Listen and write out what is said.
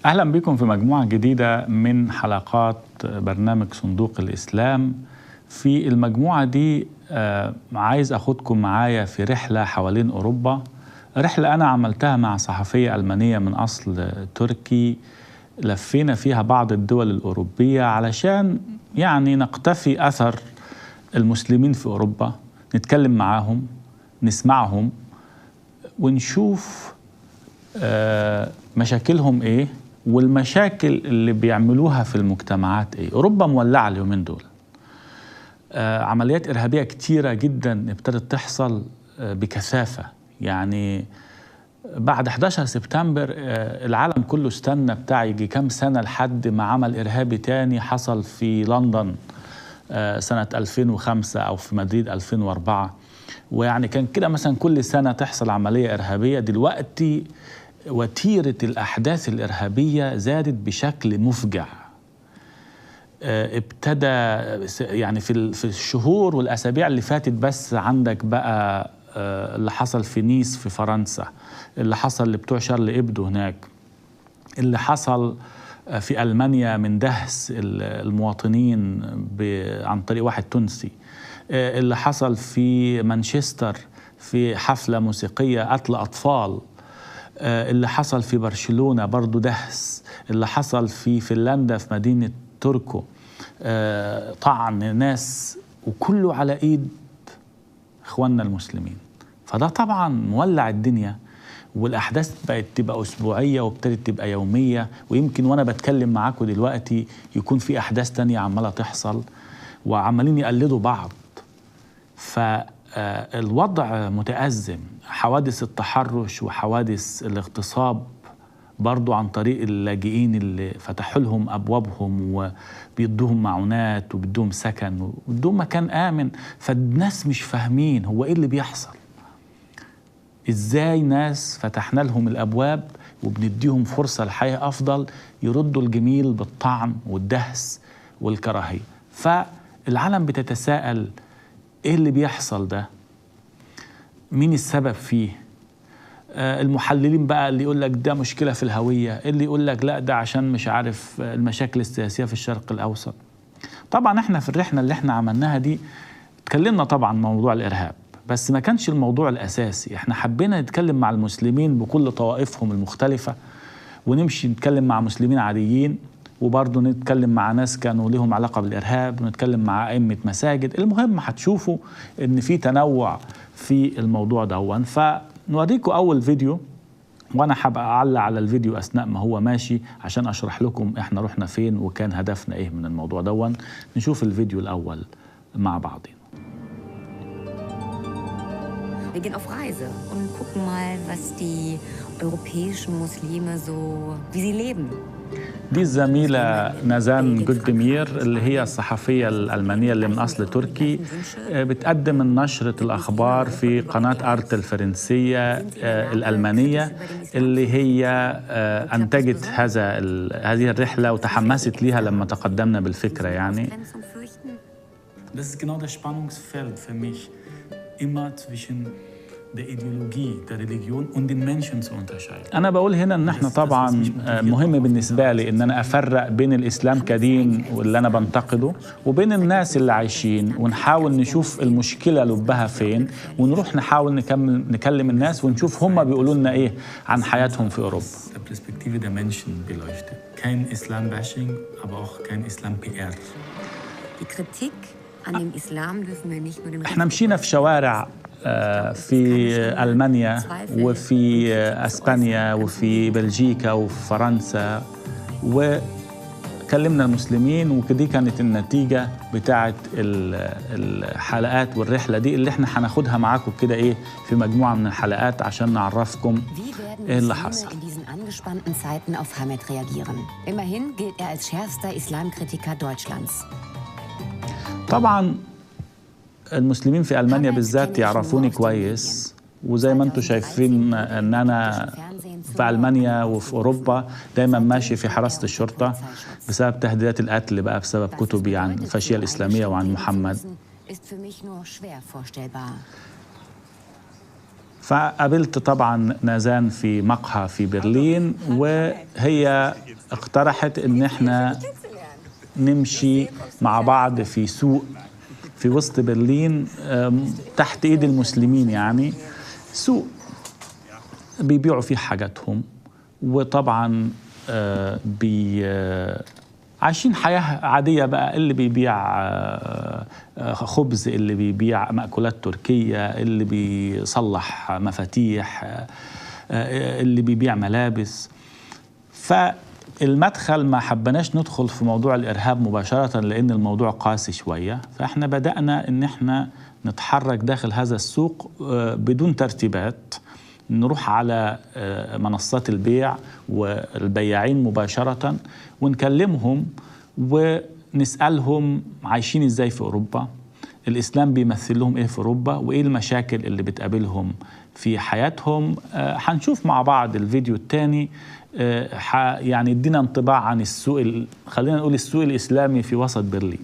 أهلا بكم في مجموعة جديدة من حلقات برنامج صندوق الإسلام. في المجموعة دي عايز أخدكم معايا في رحلة حوالين أوروبا، رحلة أنا عملتها مع صحفية ألمانية من أصل تركي. لفينا فيها بعض الدول الأوروبية علشان يعني نقتفي أثر المسلمين في أوروبا، نتكلم معاهم، نسمعهم، ونشوف مشاكلهم إيه والمشاكل اللي بيعملوها في المجتمعات إيه. أوروبا مولعة اليومين دول، عمليات إرهابية كتيرة جدا ابتدت تحصل بكثافة. يعني بعد 11 سبتمبر العالم كله استنى بتاع يجي كام سنة لحد ما عمل إرهابي تاني حصل في لندن سنة 2005 أو في مدريد 2004. ويعني كان كده مثلا كل سنة تحصل عملية إرهابية. دلوقتي وتيرة الأحداث الإرهابية زادت بشكل مفجع. ابتدى يعني في الشهور والأسابيع اللي فاتت بس عندك بقى اللي حصل في نيس في فرنسا، اللي حصل لبتوع شارل إبدو هناك، اللي حصل في ألمانيا من دهس المواطنين عن طريق واحد تونسي، اللي حصل في مانشستر في حفلة موسيقية قتل أطفال، اللي حصل في برشلونة برضو دهس، اللي حصل في فنلندا في مدينة توركو طعن ناس، وكله على إيد إخواننا المسلمين. فده طبعا مولع الدنيا، والأحداث بقت تبقى أسبوعية وابتدت تبقى يومية، ويمكن وأنا بتكلم معاكم دلوقتي يكون في أحداث تانية عمالة تحصل وعمالين يقلدوا بعض. فالوضع متأزم، حوادث التحرش وحوادث الاغتصاب برضو عن طريق اللاجئين اللي فتحوا لهم أبوابهم وبيدوهم معونات وبيدوهم سكن وبيدوهم مكان آمن. فالناس مش فاهمين هو إيه اللي بيحصل، إزاي ناس فتحنا لهم الأبواب وبنديهم فرصة لحياة أفضل يردوا الجميل بالطعن والدهس والكراهية. فالعالم بتتساءل إيه اللي بيحصل ده، مين السبب فيه؟ المحللين بقى اللي يقول لك ده مشكلة في الهوية، اللي يقول لك لا ده عشان مش عارف المشاكل السياسية في الشرق الأوسط. طبعا احنا في الرحلة اللي احنا عملناها دي اتكلمنا طبعا موضوع الإرهاب، بس ما كانش الموضوع الأساسي. احنا حبينا نتكلم مع المسلمين بكل طوائفهم المختلفة، ونمشي نتكلم مع مسلمين عاديين، وبرضه نتكلم مع ناس كانوا لهم علاقة بالإرهاب، ونتكلم مع أئمة مساجد. المهم هتشوفوا ان في تنوع في الموضوع ده. فنوريكم أول فيديو، وأنا هبقى أعلق على الفيديو أثناء ما هو ماشي عشان أشرح لكم إحنا رحنا فين وكان هدفنا إيه من الموضوع ده. نشوف الفيديو الأول مع بعضين. Wir gehen auf Reise und gucken mal, was die europäischen Muslime so, wie sie leben. دي الزميلة نازان جولدمير اللي هي الصحفية الألمانية اللي من أصل تركي، بتقدم نشرة الأخبار في قناة أرت الفرنسية الألمانية اللي هي أنتجت هذه الرحلة وتحمست ليها لما تقدمنا بالفكرة. يعني Das ist genau das Spannungsfeld für mich, immer zwischen der Ideologie, der Religion und den Menschen zu unterscheiden. أنا بقول هنا إن إحنا طبعاً مهم بالنسبة لي إن أنا أفرق بين الإسلام كدين واللي أنا بنتقده وبين الناس اللي عايشين، ونحاول نشوف المشكلة لبها فين، ونروح نحاول نكلم الناس ونشوف هم بيقولوا لنا إيه عن حياتهم في أوروبا. Perspektive der Menschen beleuchtet. Kein Islam-Bashing, aber auch kein Islam-PR. Die Kritik an dem Islam dürfen wir nicht nur dem إحنا مشينا في شوارع في ألمانيا وفي أسبانيا وفي بلجيكا وفي فرنسا، وكلمنا المسلمين، ودي كانت النتيجة بتاعت الحلقات والرحلة دي اللي احنا هناخدها معاكم كده ايه في مجموعة من الحلقات عشان نعرفكم ايه اللي حصل. angespannten Zeiten auf Hamed reagieren. Immerhin gilt er als schärfster Islamkritiker Deutschlands. طبعا المسلمين في ألمانيا بالذات يعرفوني كويس، وزي ما انتم شايفين ان انا في ألمانيا وفي أوروبا دايما ماشي في حراسة الشرطة بسبب تهديدات القتل بقى بسبب كتبي عن الفاشية الإسلامية وعن محمد. فقابلت طبعا نازان في مقهى في برلين، وهي اقترحت ان احنا نمشي مع بعض في سوق في وسط برلين تحت ايد المسلمين، يعني سوق بيبيعوا فيه حاجاتهم، وطبعا عايشين حياة عادية بقى، اللي بيبيع خبز، اللي بيبيع مأكولات تركية، اللي بيصلح مفاتيح، اللي بيبيع ملابس. فالمدخل ما حبناش ندخل في موضوع الإرهاب مباشرة لأن الموضوع قاسي شوية، فإحنا بدأنا إن إحنا نتحرك داخل هذا السوق بدون ترتيبات، نروح على منصات البيع والبياعين مباشرة ونكلمهم ونسألهم عايشين ازاي في أوروبا، الإسلام بيمثل لهم ايه في أوروبا، وايه المشاكل اللي بتقابلهم في حياتهم. هنشوف مع بعض الفيديو الثاني يعني يدينا انطباع عن السوق، خلينا نقول السوق الإسلامي في وسط برلين.